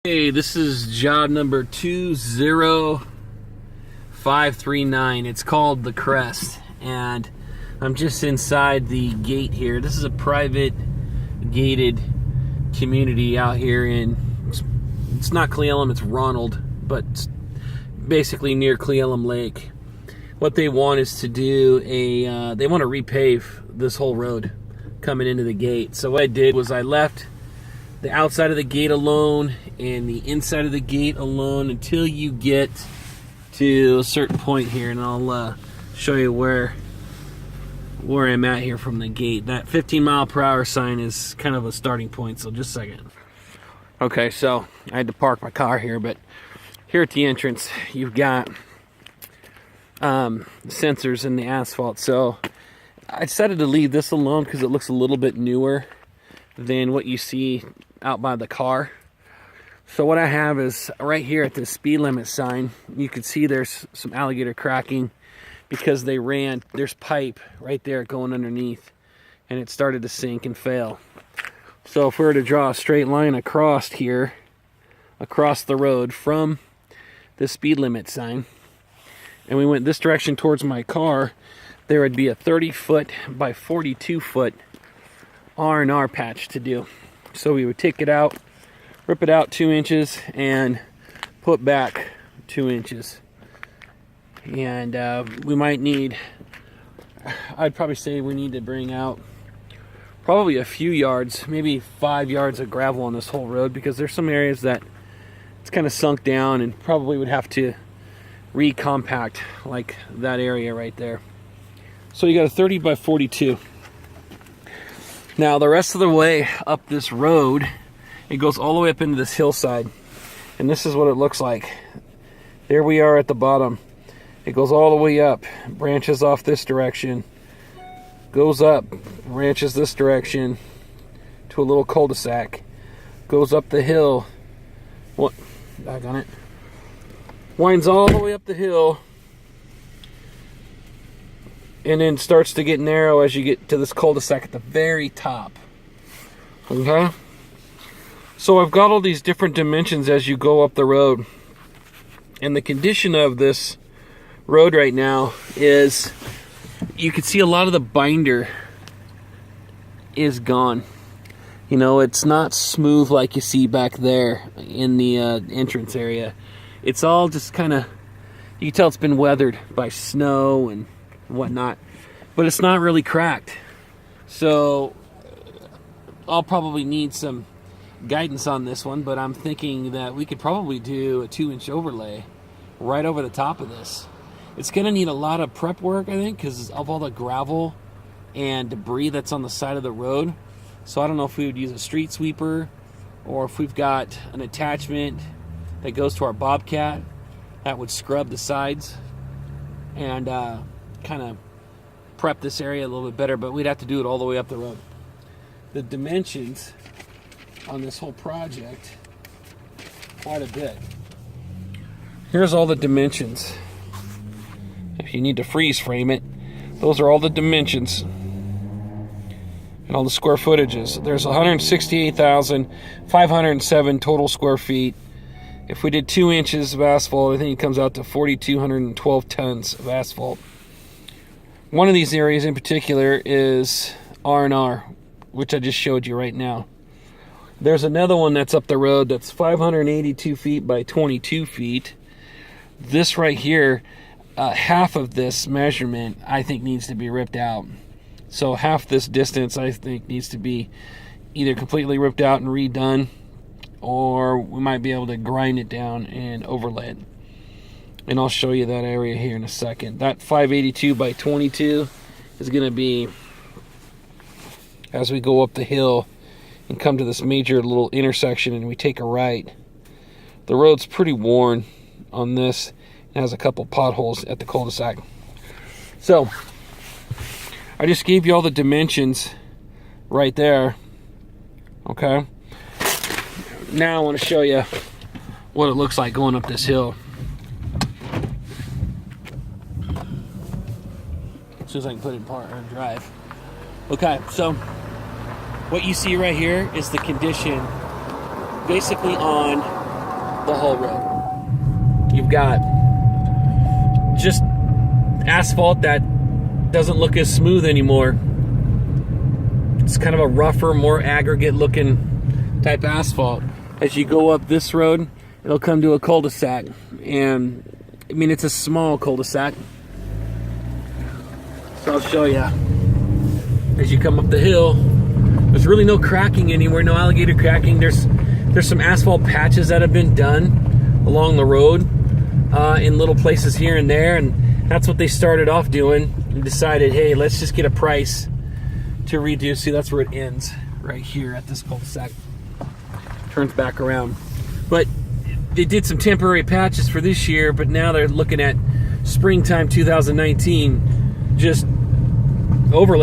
Hey, this is job number 20539. It's called the Crest, and I'm just inside the gate here. This is a private gated community out here in, it's not Cle Elum, it's Ronald, but it's basically near Cle Elum Lake. What they want is to do they want to repave this whole road coming into the gate. So what I did was I left the outside of the gate alone and the inside of the gate alone until you get to a certain point here, and I'll show you where I'm at here from the gate. That 15-mile-per-hour sign is kind of a starting point, so just a second. Okay, so I had to park my car here, but here at the entrance you've got sensors in the asphalt. So I decided to leave this alone because it looks a little bit newer than what you see out by the car. So what I have is right here at the speed limit sign, you can see there's some alligator cracking because there's pipe right there going underneath, and it started to sink and fail. So if we were to draw a straight line across here, across the road from the speed limit sign, and we went this direction towards my car, there would be a 30-foot by 42-foot R&R patch to do. So we would take it out, rip it out 2 inches, and put back 2 inches. And we might need, I'd probably say we need to bring out probably a few yards, maybe 5 yards of gravel on this whole road, because there's some areas that it's kind of sunk down and probably would have to recompact, like that area right there. So you got a 30 by 42. Now the rest of the way up this road, it goes all the way up into this hillside, and this is what it looks like. There we are at the bottom. It goes all the way up, branches off this direction, goes up, branches this direction to a little cul-de-sac, goes up the hill, back on it, winds all the way up the hill, and then starts to get narrow as you get to this cul-de-sac at the very top. Okay? So I've got all these different dimensions as you go up the road. And the condition of this road right now is, you can see a lot of the binder is gone. You know, it's not smooth like you see back there in the entrance area. It's all just kind of, you can tell it's been weathered by snow and whatnot, but it's not really cracked. So I'll probably need some guidance on this one, but I'm thinking that we could probably do a 2-inch overlay right over the top of this. It's going to need a lot of prep work, I think, because of all the gravel and debris that's on the side of the road. So I don't know if we would use a street sweeper, or if we've got an attachment that goes to our Bobcat that would scrub the sides and kind of prep this area a little bit better, but we'd have to do it all the way up the road. The dimensions on this whole project, quite a bit. Here's all the dimensions. If you need to freeze frame it, those are all the dimensions and all the square footages. There's 168,507 total square feet. If we did 2 inches of asphalt, I think it comes out to 4,212 tons of asphalt. One of these areas in particular is R&R, which I just showed you right now. There's another one that's up the road that's 582 feet by 22 feet. This right here, half of this measurement, I think, needs to be ripped out. So half this distance, I think, needs to be either completely ripped out and redone, or we might be able to grind it down and overlay it. And I'll show you that area here in a second. That 582 by 22 is going to be, as we go up the hill and come to this major little intersection and we take a right. The road's pretty worn on this. It has a couple potholes at the cul-de-sac. So I just gave you all the dimensions right there. Okay. Now I want to show you what it looks like going up this hill. As soon as I can put it in park or drive. Okay, so what you see right here is the condition basically on the whole road. You've got just asphalt that doesn't look as smooth anymore. It's kind of a rougher, more aggregate looking type asphalt. As you go up this road, it'll come to a cul-de-sac, and I mean, it's a small cul-de-sac. So I'll show you. As you come up the hill, there's really no cracking anywhere, no alligator cracking. There's some asphalt patches that have been done along the road in little places here and there, and that's what they started off doing and decided, hey, let's just get a price to redo. See, that's where it ends, right here at this cul-de-sac. Turns back around. But they did some temporary patches for this year, but now they're looking at springtime 2019, just overlay